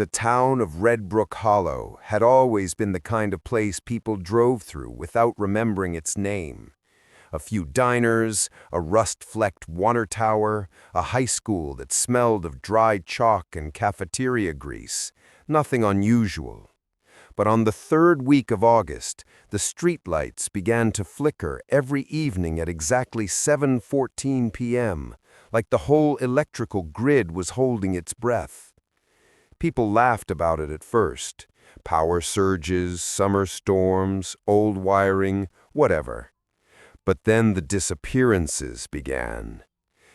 The town of Red Brook Hollow had always been the kind of place people drove through without remembering its name. A few diners, a rust-flecked water tower, a high school that smelled of dried chalk and cafeteria grease. Nothing unusual. But on the third week of August, the streetlights began to flicker every evening at exactly 7:14 p.m., like the whole electrical grid was holding its breath. People laughed about it at first. Power surges, summer storms, old wiring, whatever. But then the disappearances began.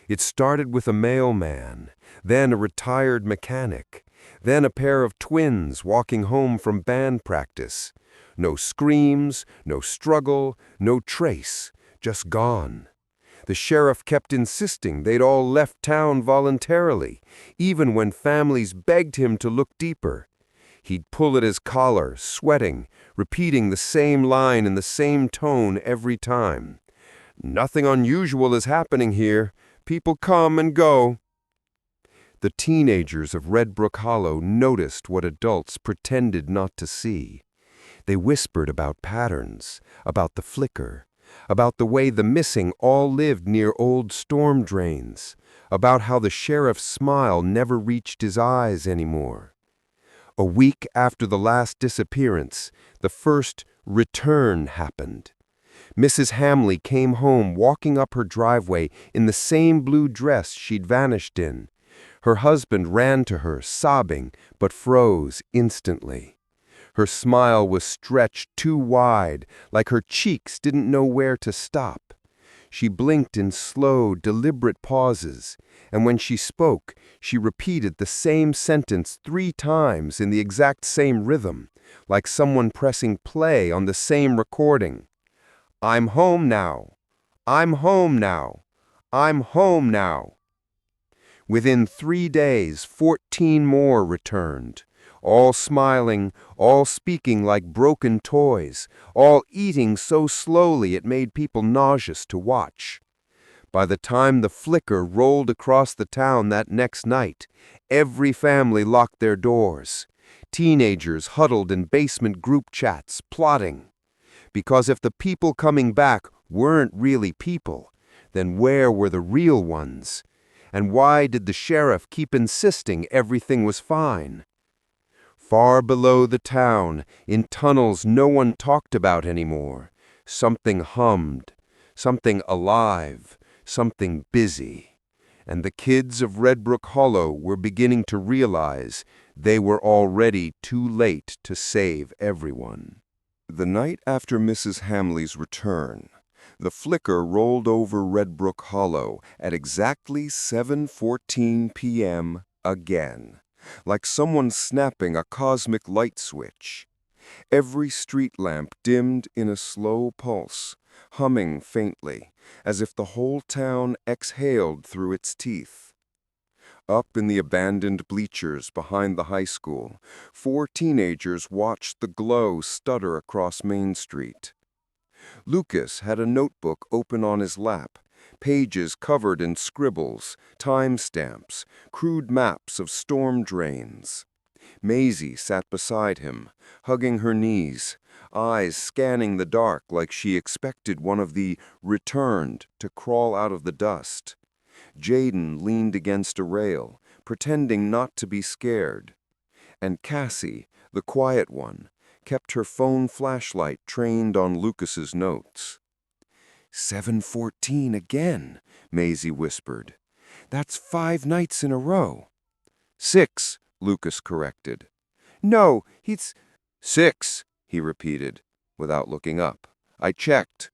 It started with a mailman, then a retired mechanic, then a pair of twins walking home from band practice. No screams, no struggle, no trace, just gone. The sheriff kept insisting they'd all left town voluntarily, even when families begged him to look deeper. He'd pull at his collar, sweating, repeating the same line in the same tone every time. "Nothing unusual is happening here. People come and go." The teenagers of Red Brook Hollow noticed what adults pretended not to see. They whispered about patterns, about the flicker, about the way the missing all lived near old storm drains, about how the sheriff's smile never reached his eyes anymore. A week after the last disappearance, the first return happened. Mrs. Hamley came home walking up her driveway in the same blue dress she'd vanished in. Her husband ran to her, sobbing, but froze instantly. Her smile was stretched too wide, like her cheeks didn't know where to stop. She blinked in slow, deliberate pauses, and when she spoke, she repeated the same sentence 3 times in the exact same rhythm, like someone pressing play on the same recording. "I'm home now. I'm home now. I'm home now." Within 3 days, 14 more returned, all smiling, all speaking like broken toys, all eating so slowly it made people nauseous to watch. By the time the flicker rolled across the town that next night, every family locked their doors. Teenagers huddled in basement group chats, plotting. Because if the people coming back weren't really people, then where were the real ones? And why did the sheriff keep insisting everything was fine? Far below the town, in tunnels no one talked about anymore, something hummed, something alive, something busy. And the kids of Red Brook Hollow were beginning to realize they were already too late to save everyone. The night after Mrs. Hamley's return, the flicker rolled over Red Brook Hollow at exactly 7:14 p.m. again, like someone snapping a cosmic light switch. Every street lamp dimmed in a slow pulse, humming faintly, as if the whole town exhaled through its teeth. Up in the abandoned bleachers behind the high school, 4 teenagers watched the glow stutter across Main Street. Lucas had a notebook open on his lap, pages covered in scribbles, timestamps, crude maps of storm drains. Maisie sat beside him, hugging her knees, eyes scanning the dark like she expected one of the returned to crawl out of the dust. Jaden leaned against a rail, pretending not to be scared. And Cassie, the quiet one, kept her phone flashlight trained on Lucas's notes. 7:14 again, Maisie whispered. "That's 5 nights in a row." 6, Lucas corrected. "No, he's 6, he repeated, without looking up. "I checked."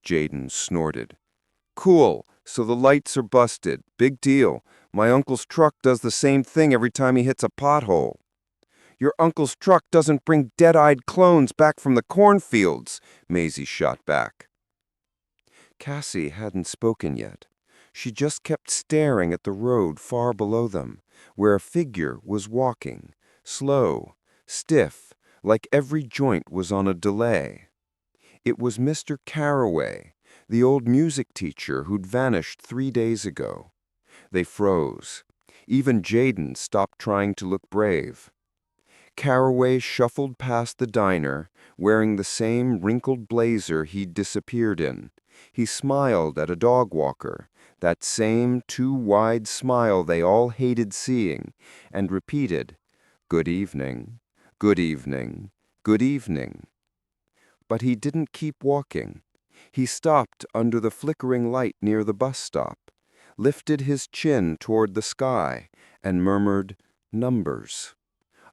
Jaden snorted. "Cool, so the lights are busted. Big deal. My uncle's truck does the same thing every time he hits a pothole." "Your uncle's truck doesn't bring dead-eyed clones back from the cornfields," Maisie shot back. Cassie hadn't spoken yet. She just kept staring at the road far below them, where a figure was walking, slow, stiff, like every joint was on a delay. It was Mr. Carraway, the old music teacher who'd vanished 3 days ago. They froze. Even Jaden stopped trying to look brave. Caraway shuffled past the diner, wearing the same wrinkled blazer he'd disappeared in. He smiled at a dog walker, that same too wide smile they all hated seeing, and repeated, "Good evening, good evening, good evening." But he didn't keep walking. He stopped under the flickering light near the bus stop, lifted his chin toward the sky, and murmured, "Numbers."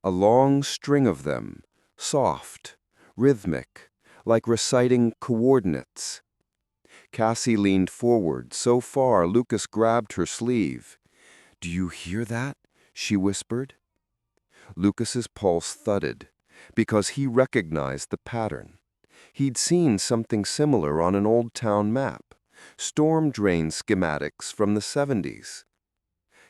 A long string of them, soft, rhythmic, like reciting coordinates. Cassie leaned forward so far Lucas grabbed her sleeve. "Do you hear that?" she whispered. Lucas's pulse thudded, because he recognized the pattern. He'd seen something similar on an old town map, storm drain schematics from the 70s.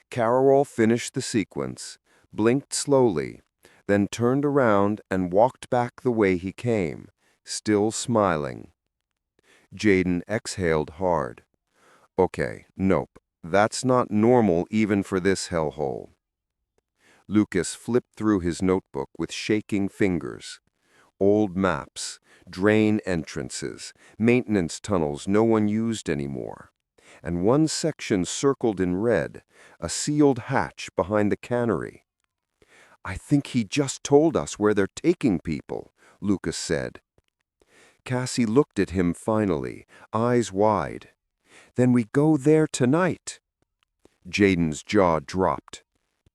Carol finished the sequence, blinked slowly, then turned around and walked back the way he came, still smiling. Jaden exhaled hard. "Okay, nope, that's not normal even for this hellhole." Lucas flipped through his notebook with shaking fingers. Old maps, drain entrances, maintenance tunnels no one used anymore. And one section circled in red, a sealed hatch behind the cannery. "I think he just told us where they're taking people," Lucas said. Cassie looked at him finally, eyes wide. "Then we go there tonight." Jaden's jaw dropped.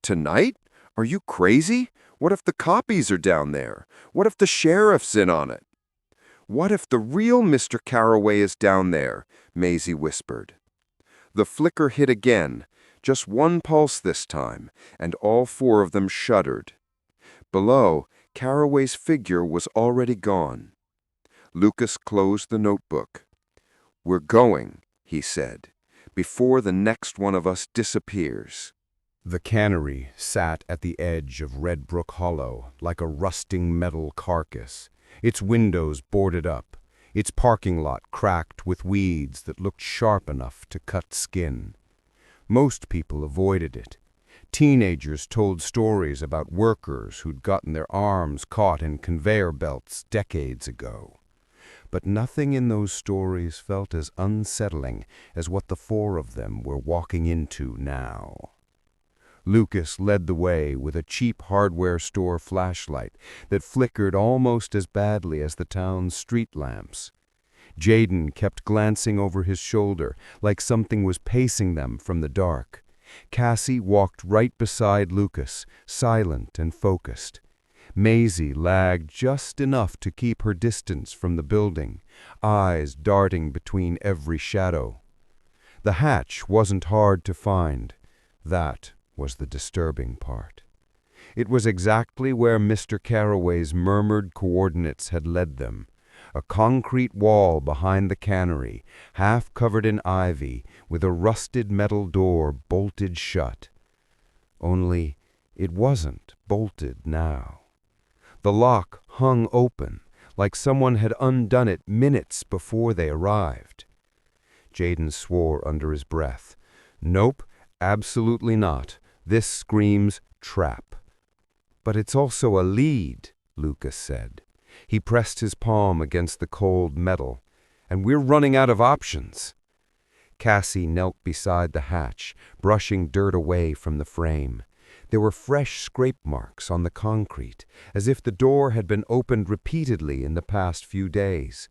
"Tonight? Are you crazy? What if the copies are down there? What if the sheriff's in on it?" "What if the real Mr. Caraway is down there?" Maisie whispered. The flicker hit again, just one pulse this time, and all four of them shuddered. Below, Caraway's figure was already gone. Lucas closed the notebook. "We're going," he said, "before the next one of us disappears." The cannery sat at the edge of Red Brook Hollow like a rusting metal carcass, its windows boarded up, its parking lot cracked with weeds that looked sharp enough to cut skin. Most people avoided it. Teenagers told stories about workers who'd gotten their arms caught in conveyor belts decades ago. But nothing in those stories felt as unsettling as what the four of them were walking into now. Lucas led the way with a cheap hardware store flashlight that flickered almost as badly as the town's street lamps. Jaden kept glancing over his shoulder like something was pacing them from the dark. Cassie walked right beside Lucas, silent and focused. Maisie lagged just enough to keep her distance from the building, eyes darting between every shadow. The hatch wasn't hard to find. That was the disturbing part. It was exactly where Mr. Caraway's murmured coordinates had led them. A concrete wall behind the cannery, half covered in ivy, with a rusted metal door bolted shut. Only it wasn't bolted now. The lock hung open, like someone had undone it minutes before they arrived. Jaden swore under his breath. "Nope, absolutely not. This screams trap." "But it's also a lead," Lucas said. He pressed his palm against the cold metal. "And we're running out of options." Cassie knelt beside the hatch, brushing dirt away from the frame. There were fresh scrape marks on the concrete, as if the door had been opened repeatedly in the past few days.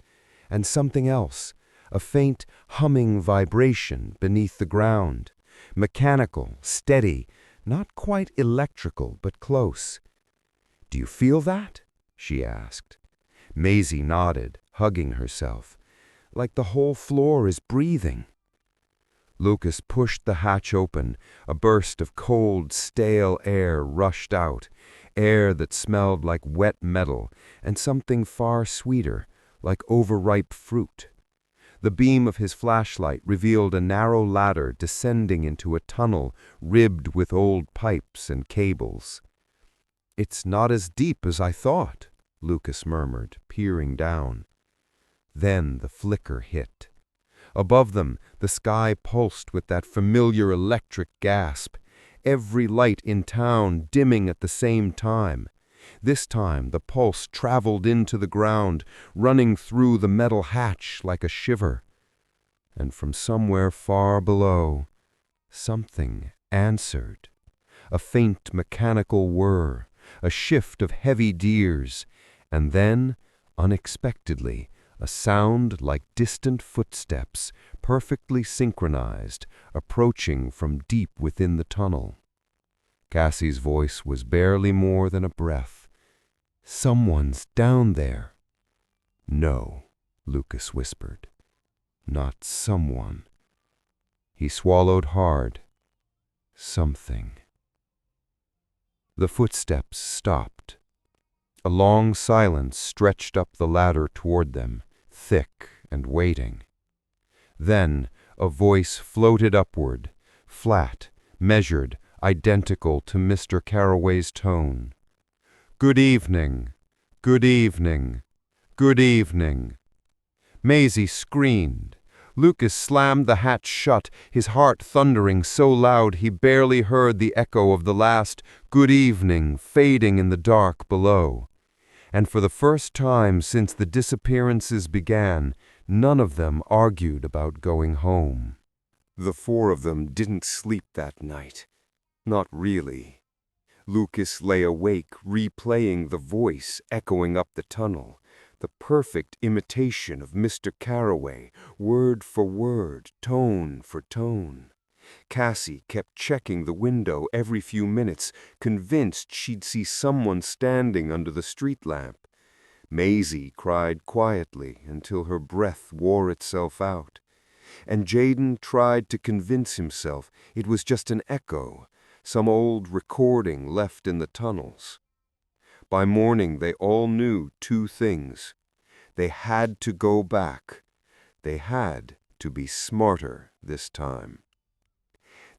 And something else, a faint humming vibration beneath the ground. Mechanical, steady, not quite electrical, but close. "Do you feel that?" she asked. Maisie nodded, hugging herself. "Like the whole floor is breathing." Lucas pushed the hatch open. A burst of cold, stale air rushed out, air that smelled like wet metal, and something far sweeter, like overripe fruit. The beam of his flashlight revealed a narrow ladder descending into a tunnel ribbed with old pipes and cables. "It's not as deep as I thought," Lucas murmured, peering down. Then the flicker hit. Above them, the sky pulsed with that familiar electric gasp. every light in town dimming at the same time. This time the pulse traveled into the ground, running through the metal hatch like a shiver. And from somewhere far below, something answered. A faint mechanical whir, a shift of heavy gears, and then, unexpectedly, a sound like distant footsteps, perfectly synchronized, approaching from deep within the tunnel. Cassie's voice was barely more than a breath. "Someone's down there." "No," Lucas whispered. "Not someone." He swallowed hard. "Something." The footsteps stopped. A long silence stretched up the ladder toward them, thick and waiting. Then a voice floated upward, flat, measured, identical to Mr. Carroway's tone. "Good evening. Good evening. Good evening." Maisie screamed. Lucas slammed the hatch shut, his heart thundering so loud he barely heard the echo of the last "good evening" fading in the dark below. And for the first time since the disappearances began, none of them argued about going home. The four of them didn't sleep that night. Not really. Lucas lay awake, replaying the voice echoing up the tunnel, the perfect imitation of Mr. Carroway, word for word, tone for tone. Cassie kept checking the window every few minutes, convinced she'd see someone standing under the street lamp. Maisie cried quietly until her breath wore itself out. And Jaden tried to convince himself it was just an echo, some old recording left in the tunnels. By morning they all knew two things. They had to go back. They had to be smarter this time.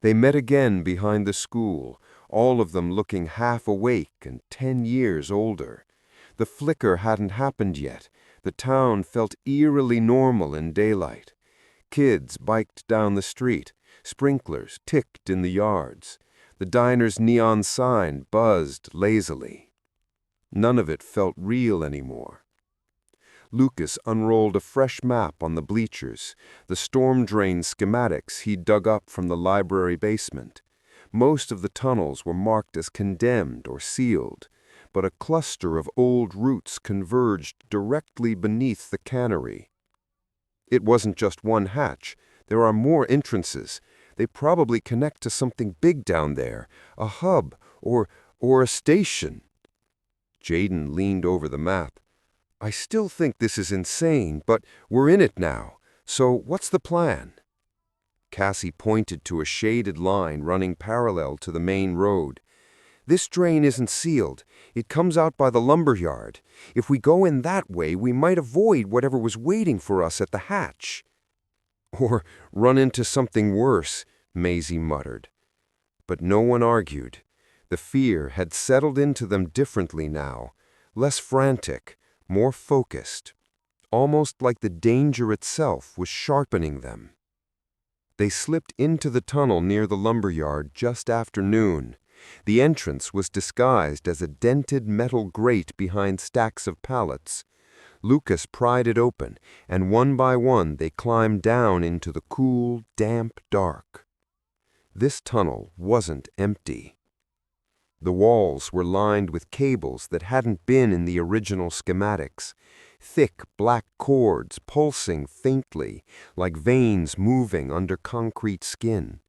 They met again behind the school, all of them looking half awake and 10 years older. The flicker hadn't happened yet. The town felt eerily normal in daylight. Kids biked down the street. Sprinklers ticked in the yards. The diner's neon sign buzzed lazily. None of it felt real anymore. Lucas unrolled a fresh map on the bleachers, the storm drain schematics he'd dug up from the library basement. Most of the tunnels were marked as condemned or sealed, but a cluster of old routes converged directly beneath the cannery. It wasn't just one hatch. There are more entrances. They probably connect to something big down there, a hub or a station. Jaden leaned over the map. "I still think this is insane, but we're in it now. So what's the plan?" Cassie pointed to a shaded line running parallel to the main road. "This drain isn't sealed. It comes out by the lumber yard. If we go in that way, we might avoid whatever was waiting for us at the hatch." "Or run into something worse," Maisie muttered. But no one argued. The fear had settled into them differently now, less frantic, more focused, almost like the danger itself was sharpening them. They slipped into the tunnel near the lumberyard just after noon. The entrance was disguised as a dented metal grate behind stacks of pallets. Lucas pried it open, and one by one they climbed down into the cool, damp dark. This tunnel wasn't empty. The walls were lined with cables that hadn't been in the original schematics, thick black cords pulsing faintly, like veins moving under concrete skin.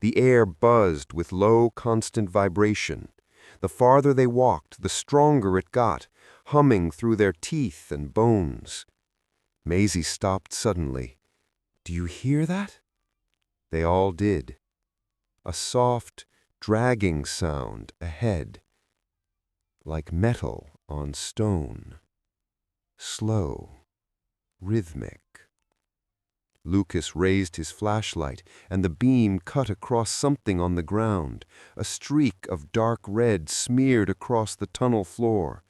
The air buzzed with low, constant vibration. The farther they walked, the stronger it got, humming through their teeth and bones. Maisie stopped suddenly. "Do you hear that?" They all did. A soft, dragging sound ahead, like metal on stone. Slow, rhythmic. Lucas raised his flashlight, and the beam cut across something on the ground. A streak of dark red smeared across the tunnel floor.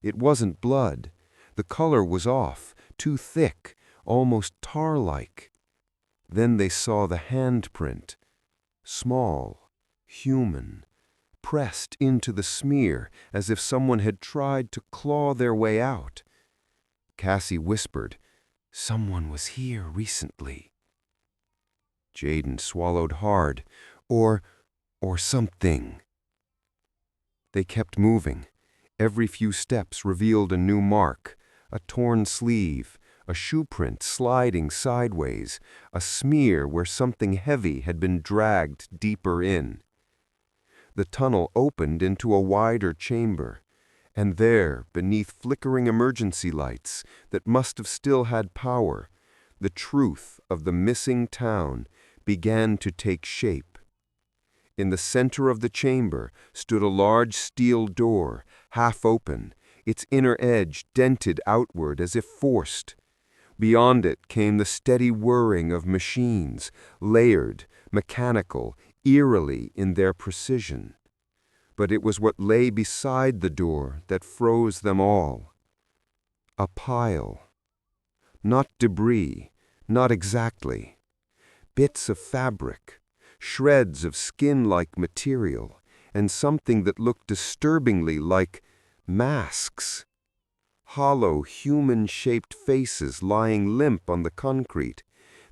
It wasn't blood. The color was off, too thick, almost tar-like. Then they saw the handprint. Small, human, pressed into the smear as if someone had tried to claw their way out. Cassie whispered, "Someone was here recently." Jaden swallowed hard. Or something. They kept moving. Every few steps revealed a new mark, a torn sleeve, a shoe print sliding sideways, a smear where something heavy had been dragged deeper in. The tunnel opened into a wider chamber, and there, beneath flickering emergency lights that must have still had power, the truth of the missing town began to take shape. In the center of the chamber stood a large steel door, half open, its inner edge dented outward as if forced. Beyond it came the steady whirring of machines, layered, mechanical, eerily in their precision. But it was what lay beside the door that froze them all. A pile. Not debris, not exactly. Bits of fabric, shreds of skin-like material, and something that looked disturbingly like masks. Hollow, human-shaped faces lying limp on the concrete,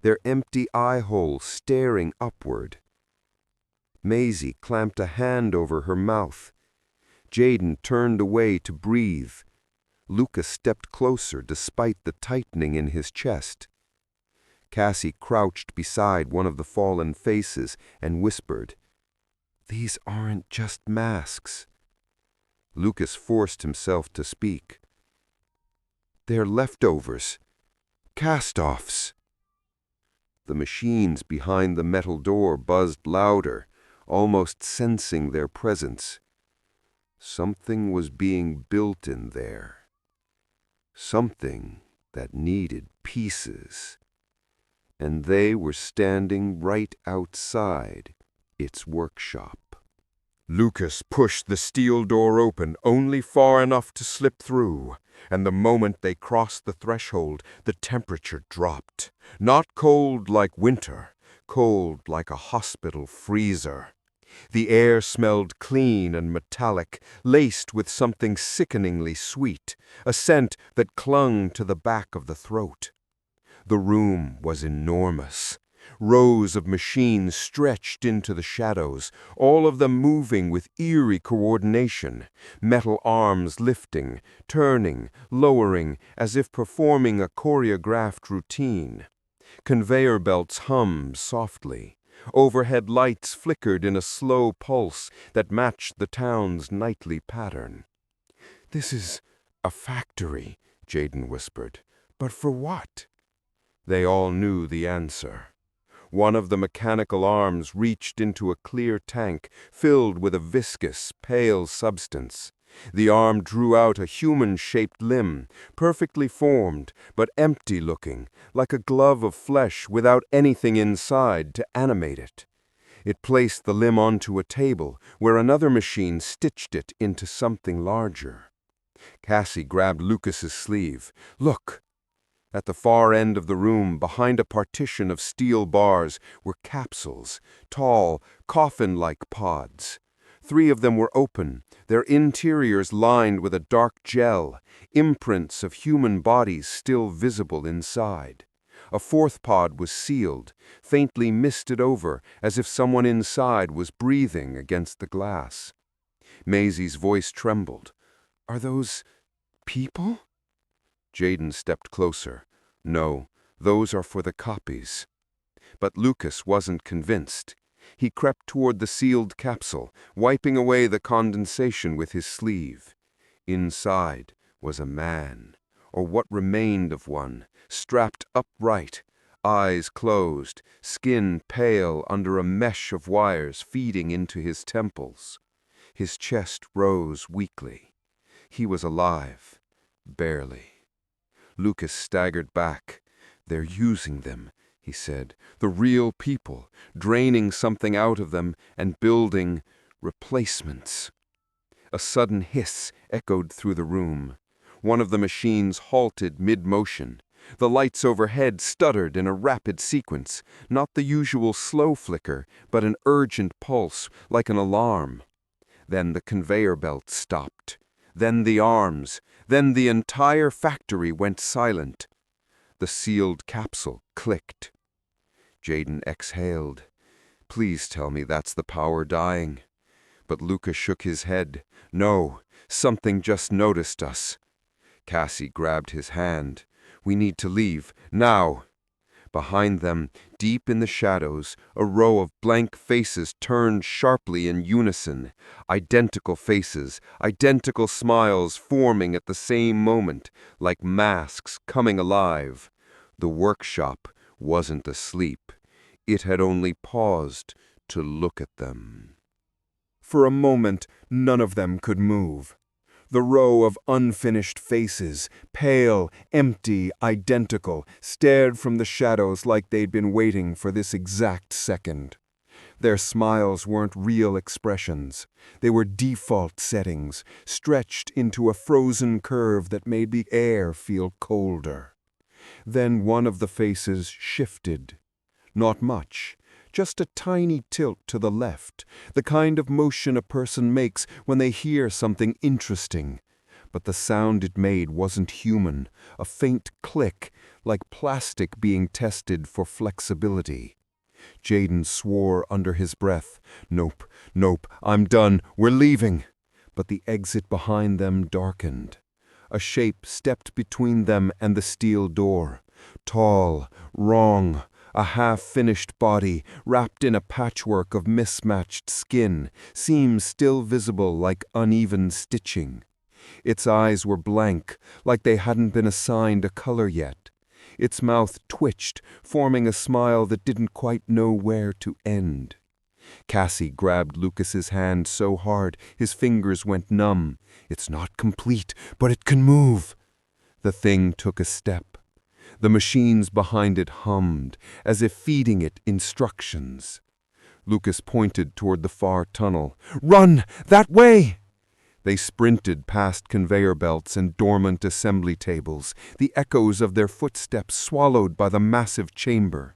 their empty eye holes staring upward. Maisie clamped a hand over her mouth. Jaden turned away to breathe. Lucas stepped closer despite the tightening in his chest. Cassie crouched beside one of the fallen faces and whispered, "These aren't just masks." Lucas forced himself to speak. "They're leftovers. Cast-offs." The machines behind the metal door buzzed louder, almost sensing their presence. Something was being built in there. Something that needed pieces. And they were standing right outside its workshop. Lucas pushed the steel door open only far enough to slip through, and the moment they crossed the threshold, the temperature dropped. Not cold like winter, cold like a hospital freezer. The air smelled clean and metallic, laced with something sickeningly sweet, a scent that clung to the back of the throat. The room was enormous. Rows of machines stretched into the shadows, all of them moving with eerie coordination, metal arms lifting, turning, lowering, as if performing a choreographed routine. Conveyor belts hummed softly. Overhead lights flickered in a slow pulse that matched the town's nightly pattern. "This is a factory," Jaden whispered. "But for what?" They all knew the answer. One of the mechanical arms reached into a clear tank filled with a viscous, pale substance. The arm drew out a human-shaped limb, perfectly formed, but empty-looking, like a glove of flesh without anything inside to animate it. It placed the limb onto a table, where another machine stitched it into something larger. Cassie grabbed Lucas's sleeve. "Look!" At the far end of the room, behind a partition of steel bars, were capsules, tall, coffin-like pods. 3 of them were open, their interiors lined with a dark gel, imprints of human bodies still visible inside. A 4th pod was sealed, faintly misted over, as if someone inside was breathing against the glass. Maisie's voice trembled. "Are those people?" Jaden stepped closer. "No, those are for the copies." But Lucas wasn't convinced. He crept toward the sealed capsule, wiping away the condensation with his sleeve. Inside was a man, or what remained of one, strapped upright, eyes closed, skin pale under a mesh of wires feeding into his temples. His chest rose weakly. He was alive, barely. Lucas staggered back. "They're using them," he said. "The real people, draining something out of them and building replacements." A sudden hiss echoed through the room. One of the machines halted mid-motion. The lights overhead stuttered in a rapid sequence, not the usual slow flicker, but an urgent pulse, like an alarm. Then the conveyor belt stopped. Then the arms. Then the entire factory went silent. The sealed capsule clicked. Jaden exhaled. Please tell me that's the power dying. But Lucas shook his head. No, something just noticed us. Cassie grabbed his hand. We need to leave, now. Behind them, deep in the shadows, a row of blank faces turned sharply in unison. Identical faces, identical smiles forming at the same moment, like masks coming alive. The workshop wasn't asleep. It had only paused to look at them. For a moment, none of them could move. The row of unfinished faces, pale, empty, identical, stared from the shadows like they'd been waiting for this exact second. Their smiles weren't real expressions. They were default settings, stretched into a frozen curve that made the air feel colder. Then one of the faces shifted. Not much. Just a tiny tilt to the left, the kind of motion a person makes when they hear something interesting. But the sound it made wasn't human, a faint click, like plastic being tested for flexibility. Jaden swore under his breath, "Nope, nope, I'm done, we're leaving." But the exit behind them darkened. A shape stepped between them and the steel door. Tall, wrong, a half-finished body, wrapped in a patchwork of mismatched skin, seams still visible like uneven stitching. Its eyes were blank, like they hadn't been assigned a color yet. Its mouth twitched, forming a smile that didn't quite know where to end. Cassie grabbed Lucas's hand so hard his fingers went numb. "It's not complete, but it can move." The thing took a step. The machines behind it hummed, as if feeding it instructions. Lucas pointed toward the far tunnel. "Run! That way!" They sprinted past conveyor belts and dormant assembly tables, the echoes of their footsteps swallowed by the massive chamber.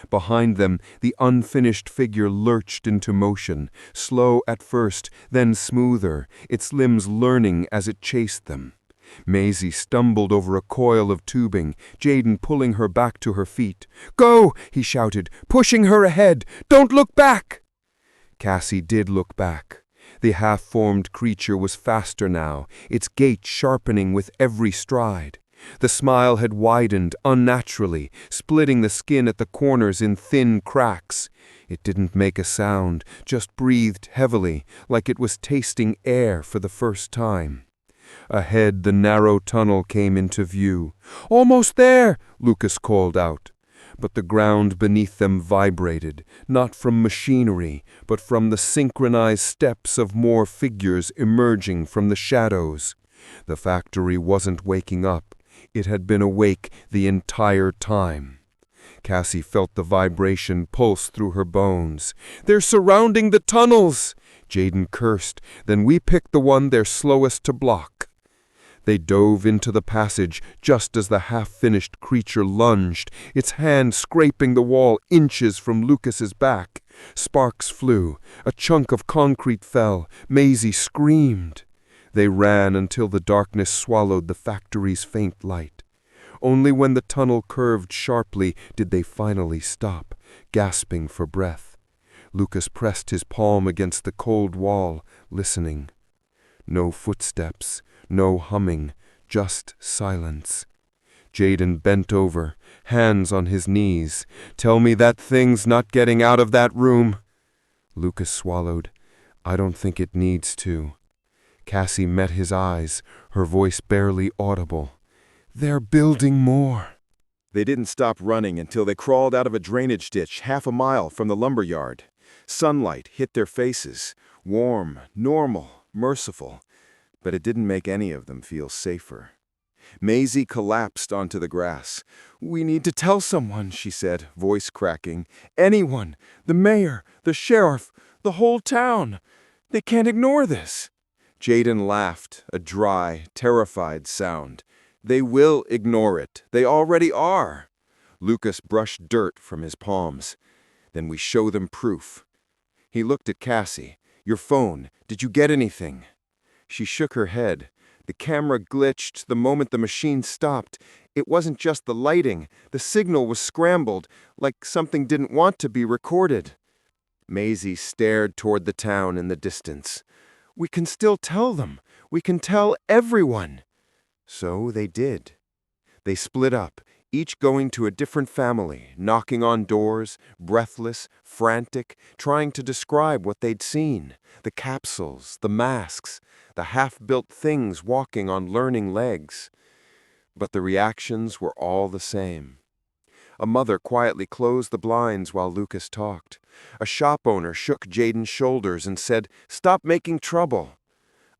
Behind them, the unfinished figure lurched into motion, slow at first, then smoother, its limbs learning as it chased them. Maisie stumbled over a coil of tubing, Jaden pulling her back to her feet. "Go!" he shouted, pushing her ahead. "Don't look back!" Cassie did look back. The half-formed creature was faster now, its gait sharpening with every stride. The smile had widened unnaturally, splitting the skin at the corners in thin cracks. It didn't make a sound, just breathed heavily, like it was tasting air for the first time. Ahead, the narrow tunnel came into view. "Almost there!" Lucas called out. But the ground beneath them vibrated, not from machinery, but from the synchronized steps of more figures emerging from the shadows. The factory wasn't waking up. It had been awake the entire time. Cassie felt the vibration pulse through her bones. "They're surrounding the tunnels!" Jaden cursed. "Then we picked the one they're slowest to block." They dove into the passage just as the half-finished creature lunged, its hand scraping the wall inches from Lucas's back. Sparks flew. A chunk of concrete fell. Maisie screamed. They ran until the darkness swallowed the factory's faint light. Only when the tunnel curved sharply did they finally stop, gasping for breath. Lucas pressed his palm against the cold wall, listening. No footsteps, no humming, just silence. Jaden bent over, hands on his knees. "Tell me that thing's not getting out of that room." Lucas swallowed. "I don't think it needs to." Cassie met his eyes, her voice barely audible. "They're building more." They didn't stop running until they crawled out of a drainage ditch 1/2 mile from the lumber yard. Sunlight hit their faces, warm, normal, merciful, but it didn't make any of them feel safer. Maisie collapsed onto the grass. "We need to tell someone," she said, voice cracking. "Anyone. The mayor, the sheriff, the whole town. They can't ignore this." Jaden laughed, a dry, terrified sound. They will ignore it. They already are. Lucas brushed dirt from his palms. Then we show them proof. He looked at Cassie. Your phone. Did you get anything? She shook her head. The camera glitched the moment the machine stopped. It wasn't just the lighting. The signal was scrambled, like something didn't want to be recorded. Maisie stared toward the town in the distance. We can still tell them. We can tell everyone. So they did. They split up, each going to a different family, knocking on doors, breathless, frantic, trying to describe what they'd seen. The capsules, the masks, the half-built things walking on learning legs. But the reactions were all the same. A mother quietly closed the blinds while Lucas talked. A shop owner shook Jaden's shoulders and said, "Stop making trouble."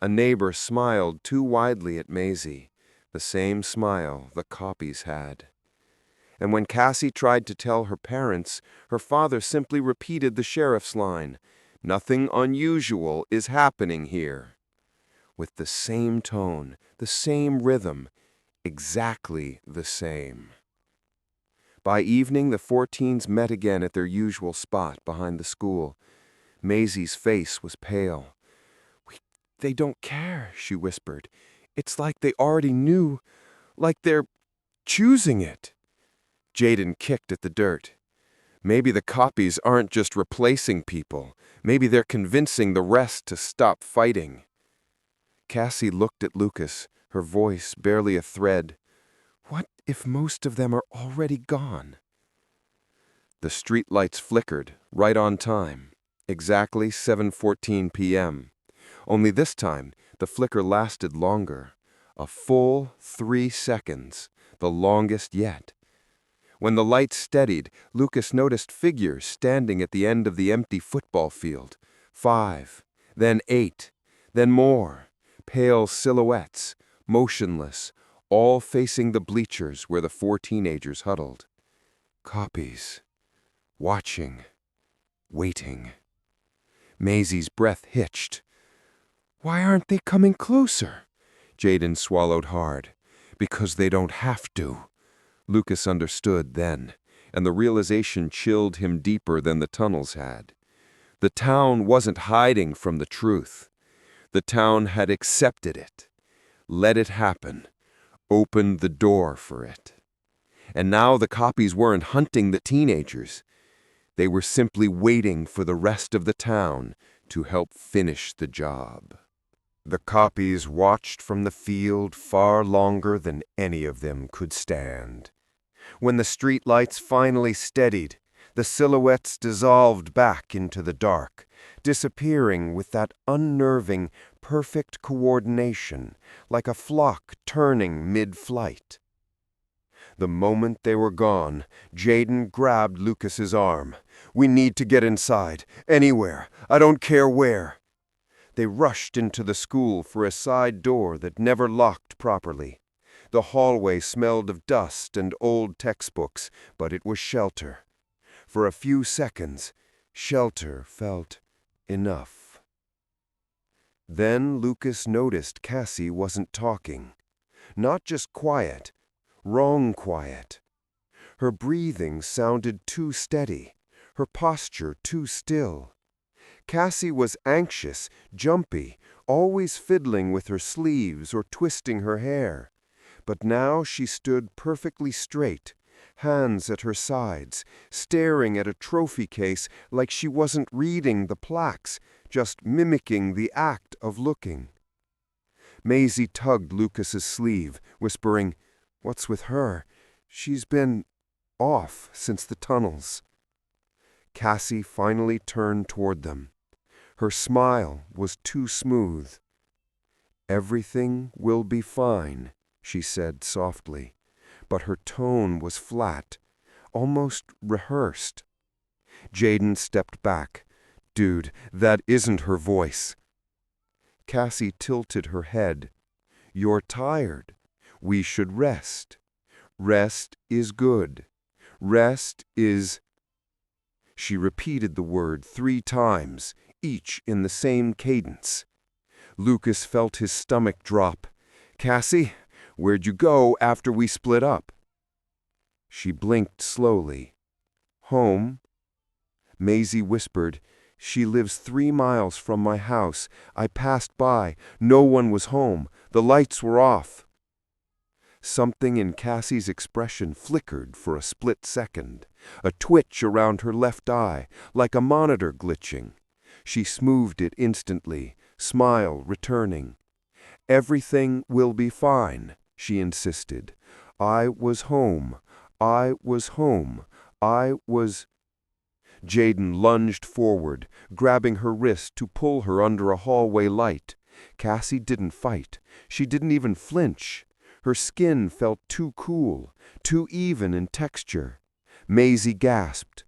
A neighbor smiled too widely at Maisie, the same smile the copies had. And when Cassie tried to tell her parents, her father simply repeated the sheriff's line, "Nothing unusual is happening here." With the same tone, the same rhythm, exactly the same. By evening, the 14s met again at their usual spot behind the school. Maisie's face was pale. They don't care," she whispered. "It's like they already knew, like they're choosing it." Jaden kicked at the dirt. Maybe the copies aren't just replacing people. Maybe they're convincing the rest to stop fighting. Cassie looked at Lucas, her voice barely a thread. What if most of them are already gone? The streetlights flickered, right on time, exactly 7:14 p.m. Only this time, the flicker lasted longer. A full 3 seconds, the longest yet. When the lights steadied, Lucas noticed figures standing at the end of the empty football field. 5, then 8, then more. Pale silhouettes, motionless, all facing the bleachers where the 4 teenagers huddled. Copies. Watching. Waiting. Maisie's breath hitched. Why aren't they coming closer? Jaden swallowed hard. Because they don't have to. Lucas understood then, and the realization chilled him deeper than the tunnels had. The town wasn't hiding from the truth. The town had accepted it, let it happen, opened the door for it. And now the copies weren't hunting the teenagers. They were simply waiting for the rest of the town to help finish the job. The copies watched from the field far longer than any of them could stand. When the streetlights finally steadied, the silhouettes dissolved back into the dark, disappearing with that unnerving, perfect coordination, like a flock turning mid-flight. The moment they were gone, Jaden grabbed Lucas's arm. We need to get inside, anywhere, I don't care where. They rushed into the school for a side door that never locked properly. The hallway smelled of dust and old textbooks, but it was shelter. For a few seconds, shelter felt enough. Then Lucas noticed Cassie wasn't talking. Not just quiet, wrong quiet. Her breathing sounded too steady, her posture too still. Cassie was anxious, jumpy, always fiddling with her sleeves or twisting her hair. But now she stood perfectly straight, hands at her sides, staring at a trophy case like she wasn't reading the plaques, just mimicking the act of looking. Maisie tugged Lucas's sleeve, whispering, "What's with her? She's been off since the tunnels." Cassie finally turned toward them. Her smile was too smooth. "Everything will be fine," she said softly, but her tone was flat, almost rehearsed. Jaden stepped back. "Dude, that isn't her voice." Cassie tilted her head. "You're tired. We should rest. Rest is good. Rest is—" She repeated the word 3 times, each in the same cadence. Lucas felt his stomach drop. "Cassie, Where'd you go after we split up?" She blinked slowly. "Home." Maisie whispered, "She lives 3 miles from my house. I passed by. No one was home. The lights were off." Something in Cassie's expression flickered for a split second, a twitch around her left eye, like a monitor glitching. She smoothed it instantly, smile returning. "Everything will be fine," she insisted. "I was home. I was home. I was—" Jaden lunged forward, grabbing her wrist to pull her under a hallway light. Cassie didn't fight. She didn't even flinch. Her skin felt too cool, too even in texture. Maisie gasped.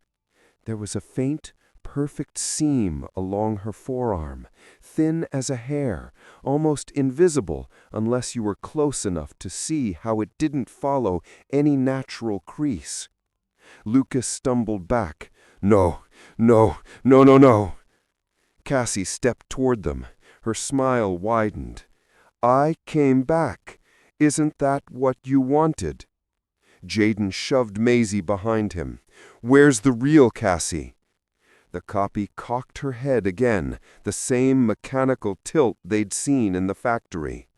There was a faint, perfect seam along her forearm, thin as a hair, almost invisible unless you were close enough to see how it didn't follow any natural crease. Lucas stumbled back. "No, no, no, no, no." Cassie stepped toward them. Her smile widened. "I came back. Isn't that what you wanted?" Jaden shoved Maisie behind him. "Where's the real Cassie?" The copy cocked her head again, the same mechanical tilt they'd seen in the factory.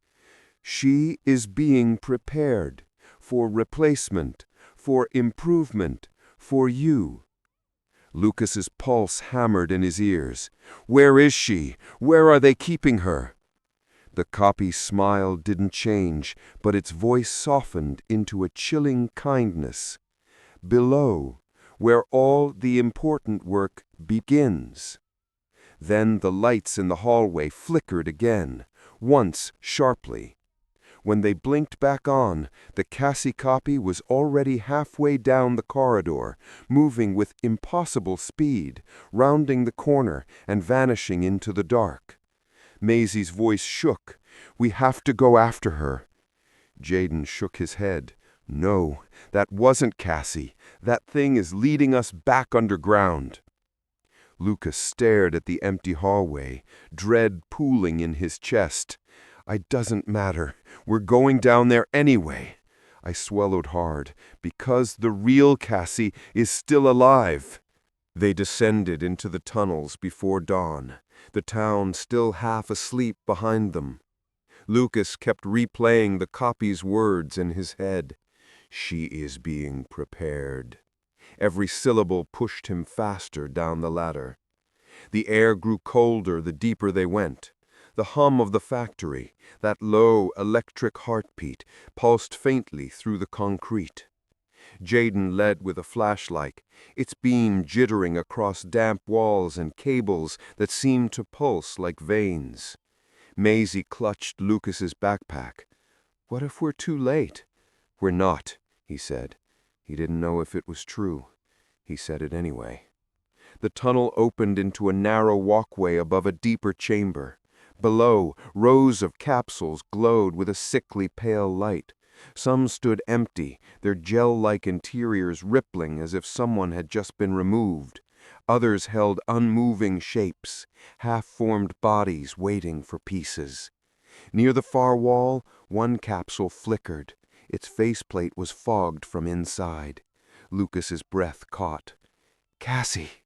"She is being prepared for replacement, for improvement, for you." Lucas's pulse hammered in his ears. "Where is she? Where are they keeping her?" The copy's smile didn't change, but its voice softened into a chilling kindness. "Below, where all the important work begins." Then the lights in the hallway flickered again, once sharply. When they blinked back on, the Cassie copy was already halfway down the corridor, moving with impossible speed, rounding the corner and vanishing into the dark. Maisie's voice shook. "We have to go after her." Jaden shook his head. "No, that wasn't Cassie. That thing is leading us back underground." Lucas stared at the empty hallway, dread pooling in his chest. "It doesn't matter. We're going down there anyway." I swallowed hard. "Because the real Cassie is still alive." They descended into the tunnels before dawn, the town still half asleep behind them. Lucas kept replaying the copy's words in his head. "She is being prepared." Every syllable pushed him faster down the ladder. The air grew colder the deeper they went. The hum of the factory, that low electric heartbeat, pulsed faintly through the concrete. Jaden led with a flashlight, its beam jittering across damp walls and cables that seemed to pulse like veins. Maisie clutched Lucas's backpack. "What if we're too late?" "We're not," he said. He didn't know if it was true. He said it anyway. The tunnel opened into a narrow walkway above a deeper chamber. Below, rows of capsules glowed with a sickly pale light. Some stood empty, their gel-like interiors rippling as if someone had just been removed. Others held unmoving shapes, half-formed bodies waiting for pieces. Near the far wall, one capsule flickered. Its faceplate was fogged from inside. Lucas's breath caught. "Cassie!"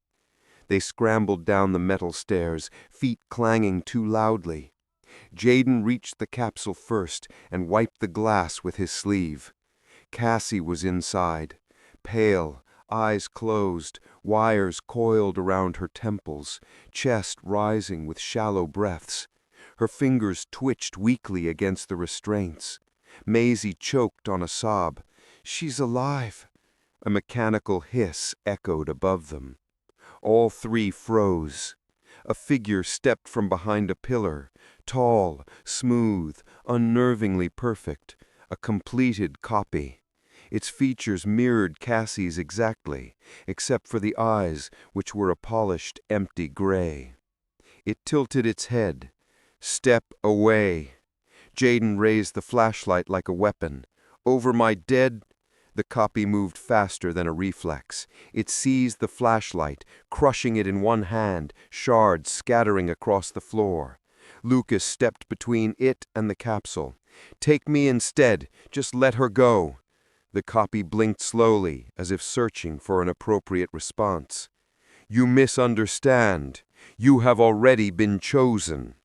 They scrambled down the metal stairs, feet clanging too loudly. Jaden reached the capsule first and wiped the glass with his sleeve. Cassie was inside, pale, eyes closed, wires coiled around her temples, chest rising with shallow breaths. Her fingers twitched weakly against the restraints. Maisie choked on a sob. "She's alive." A mechanical hiss echoed above them. All three froze. A figure stepped from behind a pillar, tall, smooth, unnervingly perfect, a completed copy. Its features mirrored Cassie's exactly, except for the eyes, which were a polished, empty gray. It tilted its head. "Step away." Jaden raised the flashlight like a weapon. "Over my dead—" The copy moved faster than a reflex. It seized the flashlight, crushing it in one hand, shards scattering across the floor. Lucas stepped between it and the capsule. "Take me instead. Just let her go." The copy blinked slowly, as if searching for an appropriate response. "You misunderstand. You have already been chosen."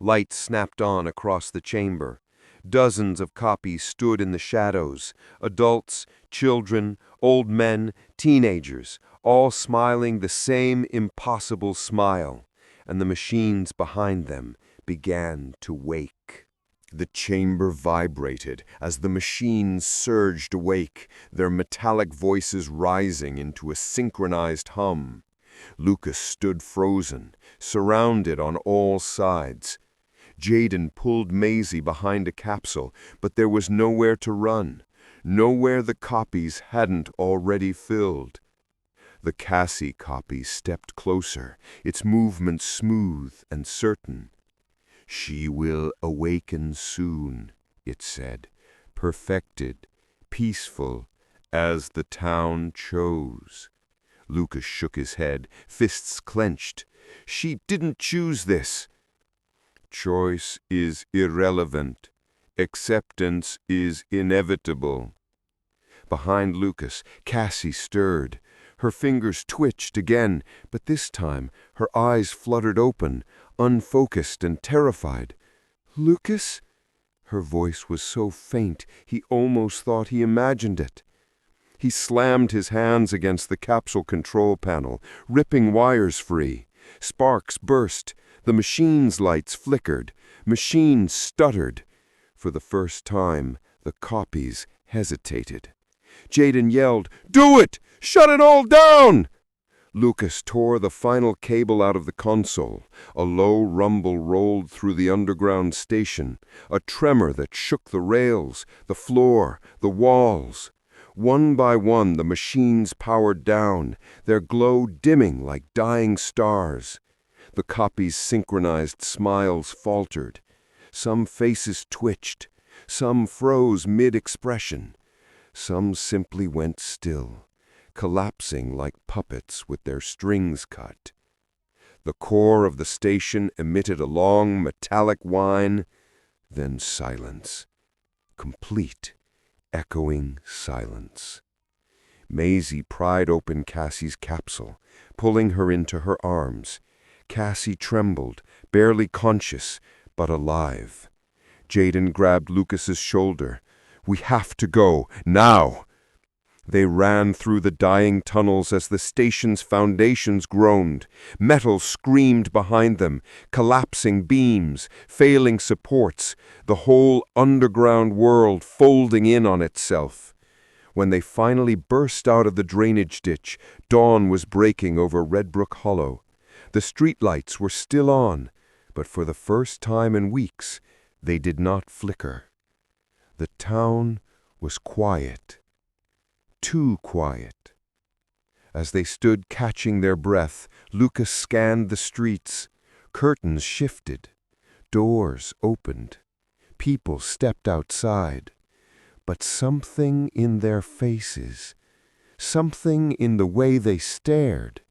Light snapped on across the chamber. Dozens of copies stood in the shadows. Adults, children, old men, teenagers, all smiling the same impossible smile. And the machines behind them began to wake. The chamber vibrated as the machines surged awake, their metallic voices rising into a synchronized hum. Lucas stood frozen, surrounded on all sides. Jaden pulled Maisie behind a capsule, but there was nowhere to run, nowhere the copies hadn't already filled. The Cassie copy stepped closer, its movements smooth and certain. "She will awaken soon," it said, "perfected, peaceful, as the town chose." Lucas shook his head, fists clenched. "She didn't choose this." "Choice is irrelevant. Acceptance is inevitable." Behind Lucas, Cassie stirred. Her fingers twitched again, but this time her eyes fluttered open, unfocused and terrified. "Lucas?" Her voice was so faint he almost thought he imagined it. He slammed his hands against the capsule control panel, ripping wires free. Sparks burst. The machine's lights flickered. Machines stuttered. For the first time, the copies hesitated. Jaden yelled, "Do it! Shut it all down!" Lucas tore the final cable out of the console. A low rumble rolled through the underground station, a tremor that shook the rails, the floor, the walls. One by one, the machines powered down, their glow dimming like dying stars. The copies' synchronized smiles faltered. Some faces twitched. Some froze mid-expression. Some simply went still, collapsing like puppets with their strings cut. The core of the station emitted a long, metallic whine, then silence. Complete, echoing silence. Maisie pried open Cassie's capsule, pulling her into her arms. Cassie trembled, barely conscious, but alive. Jaden grabbed Lucas's shoulder. "We have to go, now!" They ran through the dying tunnels as the station's foundations groaned. Metal screamed behind them, collapsing beams, failing supports, the whole underground world folding in on itself. When they finally burst out of the drainage ditch, dawn was breaking over Redbrook Hollow. The streetlights were still on, but for the first time in weeks, they did not flicker. The town was quiet. Too quiet. As they stood catching their breath, Lucas scanned the streets. Curtains shifted. Doors opened. People stepped outside. But something in their faces, something in the way they stared,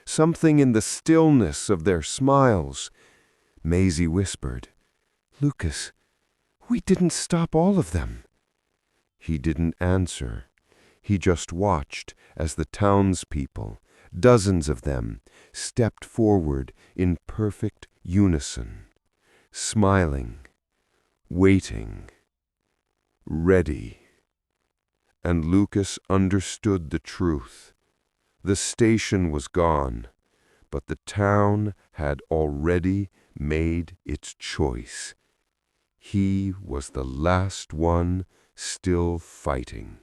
something in the stillness of their smiles. Maisie whispered, "Lucas, we didn't stop all of them." He didn't answer. He just watched as the townspeople, dozens of them, stepped forward in perfect unison, smiling, waiting, ready. And Lucas understood the truth. The station was gone, but the town had already made its choice. He was the last one still fighting.